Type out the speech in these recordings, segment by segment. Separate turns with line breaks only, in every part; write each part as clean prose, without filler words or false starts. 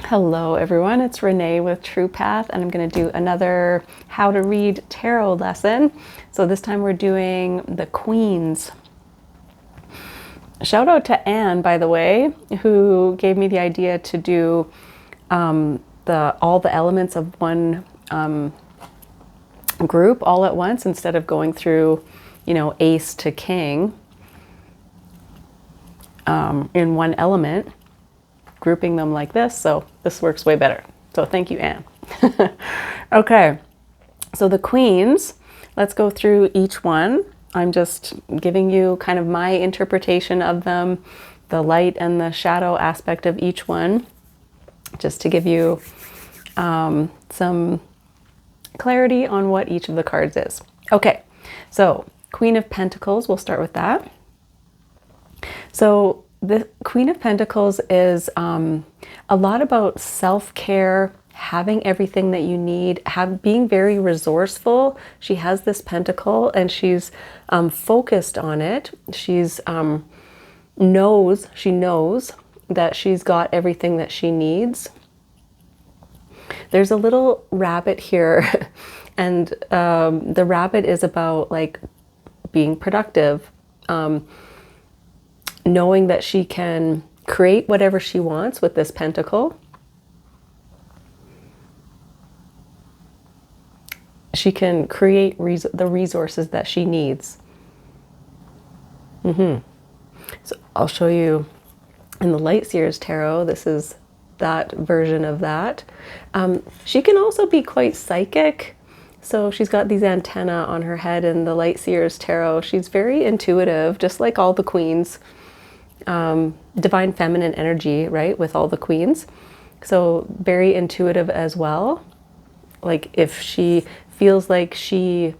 Hello everyone, it's Renee with True Path, and I'm going to do another how to read tarot lesson. So this time we're doing the Queens. Shout out to Anne, by the way, who gave me the idea to do all the elements of one group all at once instead of going through, ace to king in one element, grouping them like this. So this works way better. So thank you, Anne. Okay, so the Queens, let's go through each one. I'm just giving you kind of my interpretation of them, the light and the shadow aspect of each one, just to give you some clarity on what each of the cards is. Okay, so Queen of Pentacles, we'll start with that. So the Queen of Pentacles is a lot about self-care, having everything that you need, being very resourceful. She has this pentacle and she's focused on it. She's knows that she's got everything that she needs. There's a little rabbit here and the rabbit is about like being productive, knowing that she can create whatever she wants with this pentacle. She can create the resources that she needs. So I'll show you in the Light Seers Tarot, this is that version of that. She can also be quite psychic. So she's got these antennae on her head in the Light Seers Tarot. She's very intuitive, just like all the Queens. Divine feminine energy, right, with all the Queens. So very intuitive as well. Like if she feels like she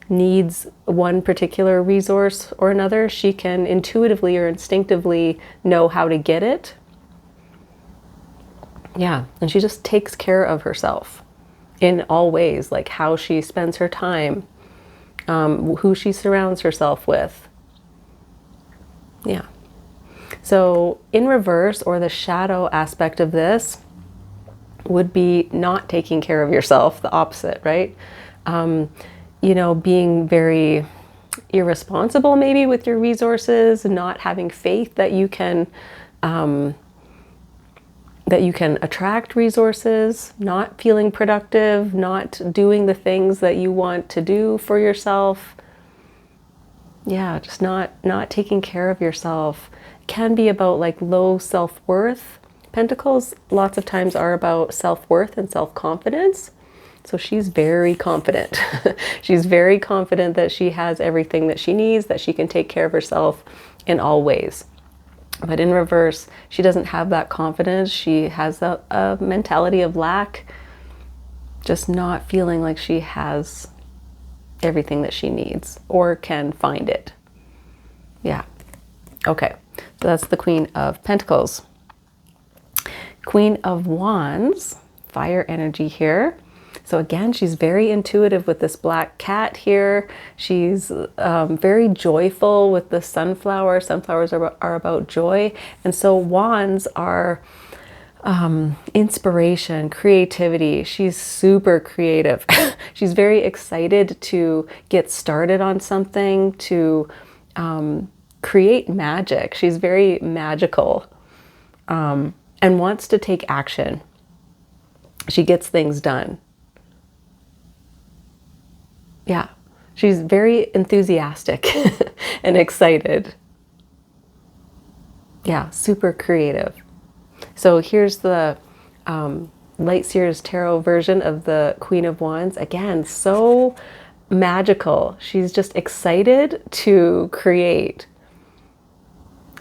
needs one particular resource or another, she can intuitively or instinctively know how to get it. Yeah, and she just takes care of herself in all ways, like how she spends her time, who she surrounds herself with. Yeah. So in reverse, or the shadow aspect of this, would be not taking care of yourself, the opposite, right? Being very irresponsible maybe with your resources, not having faith that you can attract resources, not feeling productive, not doing the things that you want to do for yourself. Yeah, just not taking care of yourself. Can be about like low self-worth. Pentacles lots of times are about self-worth and self-confidence. So she's very confident. She's very confident that she has everything that she needs, that she can take care of herself in all ways. But in reverse, she doesn't have that confidence. She has a mentality of lack, just not feeling like she has everything that she needs or can find it. Yeah. Okay. So that's the Queen of Pentacles. Queen of Wands, fire energy here. So again, she's very intuitive with this black cat here. She's very joyful with the sunflower. Sunflowers are about joy. And so wands are inspiration, creativity. She's super creative. She's very excited to get started on something, to create magic. She's very magical and wants to take action. She gets things done. Yeah, she's very enthusiastic and excited. Yeah, super creative. So here's the Light Seers Tarot version of the Queen of Wands. Again, so magical. She's just excited to create.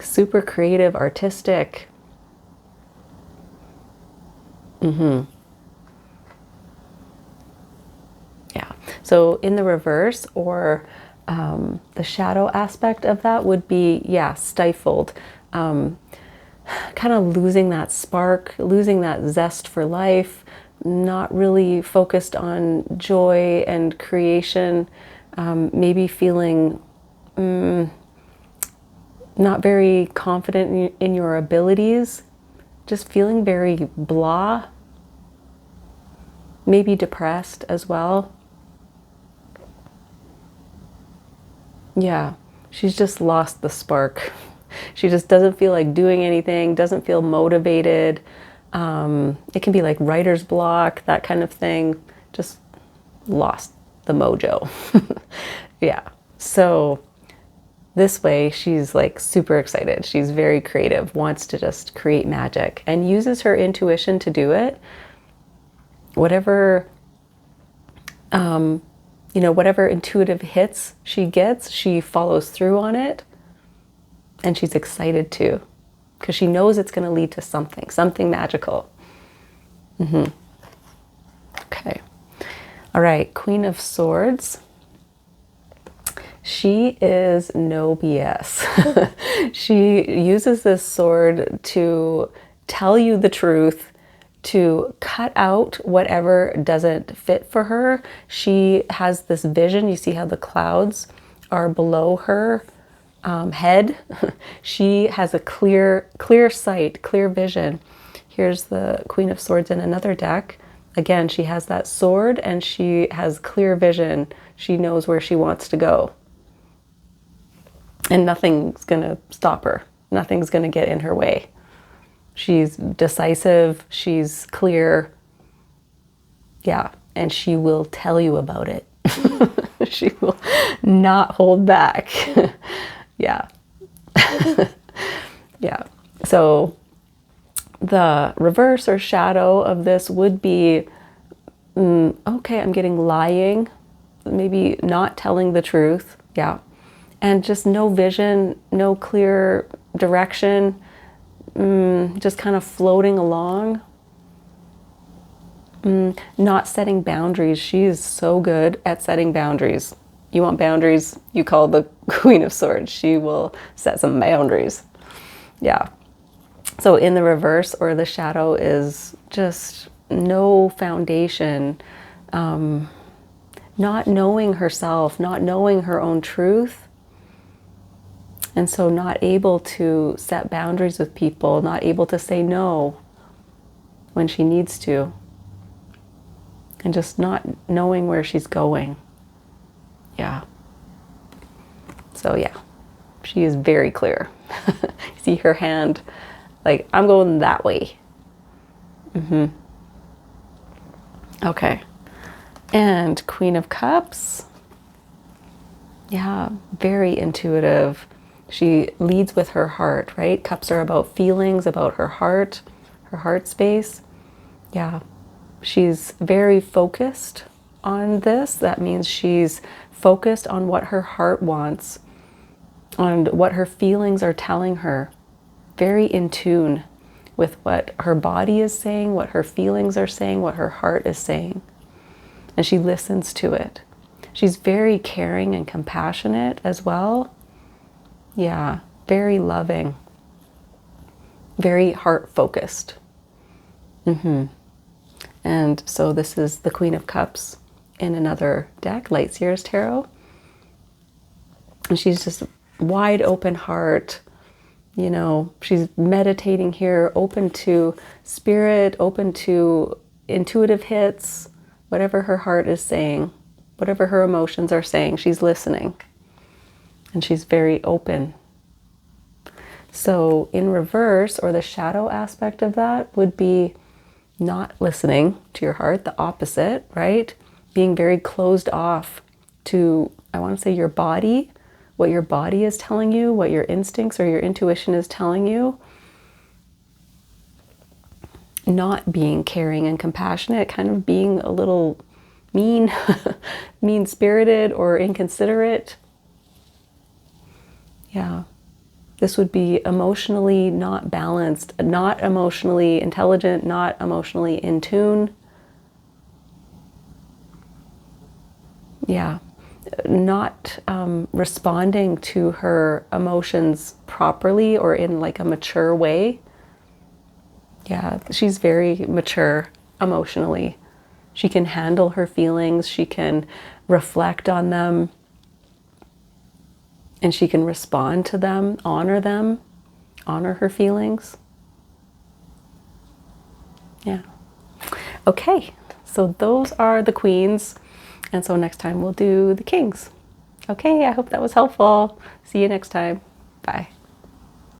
Super creative, artistic. Yeah. So in the reverse, or the shadow aspect of that would be, yeah, stifled. Kind of losing that spark, losing that zest for life, not really focused on joy and creation, maybe feeling not very confident in your abilities, just feeling very blah, maybe depressed as well. Yeah, she's just lost the spark. She just doesn't feel like doing anything, doesn't feel motivated. It can be like writer's block, that kind of thing. Just lost the mojo. Yeah. So this way, she's like super excited. She's very creative, wants to just create magic and uses her intuition to do it. Whatever, whatever intuitive hits she gets, she follows through on it. And she's excited too, because she knows it's going to lead to something magical. Okay. All right. Queen of Swords. She is no BS. She uses this sword to tell you the truth, to cut out whatever doesn't fit for her. She has this vision. You see how the clouds are below her head. She has a clear sight, clear vision. Here's the Queen of Swords in another deck. Again, she has that sword and she has clear vision. She knows where she wants to go. And nothing's going to stop her. Nothing's going to get in her way. She's decisive. She's clear. Yeah. And she will tell you about it. She will not hold back. Yeah. Yeah. So the reverse or shadow of this would be, okay, I'm getting lying, maybe not telling the truth. Yeah. And just no vision, no clear direction, just kind of floating along. Not setting boundaries. She is so good at setting boundaries. You want boundaries? You call the Queen of Swords. She will set some boundaries. Yeah. So in the reverse or the shadow is just no foundation, not knowing herself, not knowing her own truth. And so not able to set boundaries with people, not able to say no when she needs to. And just not knowing where she's going. Yeah. So yeah, she is very clear. See her hand, like, I'm going that way. Okay. And Queen of Cups. Yeah, very intuitive. She leads with her heart, right? Cups are about feelings, about her heart space. Yeah. She's very focused on this. That means she's focused on what her heart wants, on what her feelings are telling her. Very in tune with what her body is saying, what her feelings are saying, what her heart is saying. And she listens to it. She's very caring and compassionate as well. Yeah, very loving. Very heart-focused. And so this is the Queen of Cups in another deck, Lightseer's Tarot. And she's just wide open heart. You know, she's meditating here, open to spirit, open to intuitive hits, whatever her heart is saying, whatever her emotions are saying, she's listening. And she's very open. So in reverse, or the shadow aspect of that would be not listening to your heart, the opposite, right? Being very closed off to, I want to say, your body, what your body is telling you, what your instincts or your intuition is telling you. Not being caring and compassionate, kind of being a little mean, mean-spirited or inconsiderate. Yeah. This would be emotionally not balanced, not emotionally intelligent, not emotionally in tune. Yeah. Not responding to her emotions properly or in like a mature way. Yeah, she's very mature emotionally. She can handle her feelings. She can reflect on them. And she can respond to them, honor her feelings. Yeah. Okay, so those are the queens. And so next time we'll do the kings. Okay, I hope that was helpful. See you next time. Bye.